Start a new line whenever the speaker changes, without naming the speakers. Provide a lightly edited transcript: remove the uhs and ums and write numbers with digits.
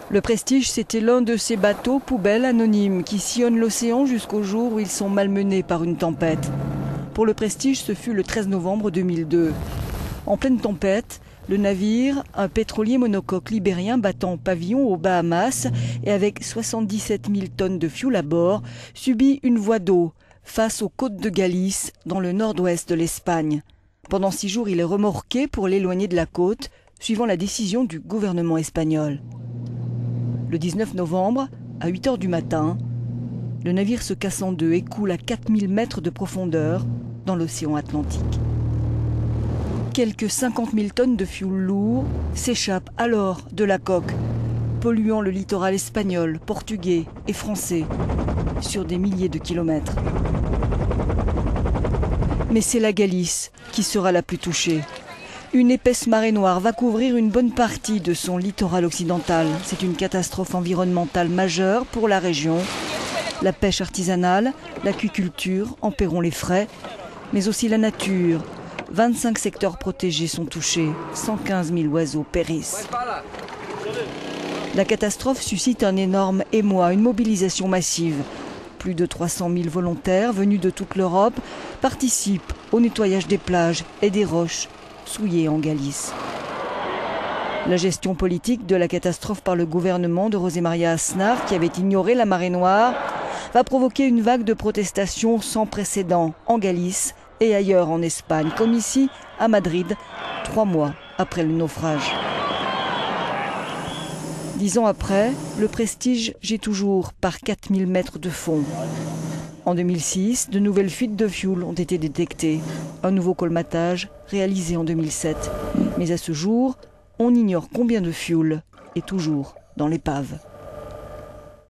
Le Prestige, c'était l'un de ces bateaux poubelles anonymes qui sillonnent l'océan jusqu'au jour où ils sont malmenés par une tempête. Pour le Prestige, ce fut le 13 novembre 2002. En pleine tempête, le navire, un pétrolier monocoque libérien battant pavillon aux Bahamas et avec 77 000 tonnes de fioul à bord, subit une voie d'eau face aux côtes de Galice, dans le nord-ouest de l'Espagne. Pendant 6 jours, il est remorqué pour l'éloigner de la côte, suivant la décision du gouvernement espagnol. Le 19 novembre, à 8 h du matin, le navire se casse en deux et coule à 4000 mètres de profondeur dans l'océan Atlantique. Quelques 50 000 tonnes de fioul lourd s'échappent alors de la coque, polluant le littoral espagnol, portugais et français sur des milliers de kilomètres. Mais c'est la Galice qui sera la plus touchée. Une épaisse marée noire va couvrir une bonne partie de son littoral occidental. C'est une catastrophe environnementale majeure pour la région. La pêche artisanale, l'aquiculture en paieront les frais, mais aussi la nature. 25 secteurs protégés sont touchés, 115 000 oiseaux périssent. La catastrophe suscite un énorme émoi, une mobilisation massive. Plus de 300 000 volontaires venus de toute l'Europe participent au nettoyage des plages et des roches souillées en Galice. La gestion politique de la catastrophe par le gouvernement de José María Aznar, qui avait ignoré la marée noire, va provoquer une vague de protestations sans précédent en Galice et ailleurs en Espagne, comme ici à Madrid, 3 mois après le naufrage. 10 ans après, le Prestige gît toujours par 4000 mètres de fond. En 2006, de nouvelles fuites de fioul ont été détectées. Un nouveau colmatage réalisé en 2007. Mais à ce jour, on ignore combien de fioul est toujours dans l'épave.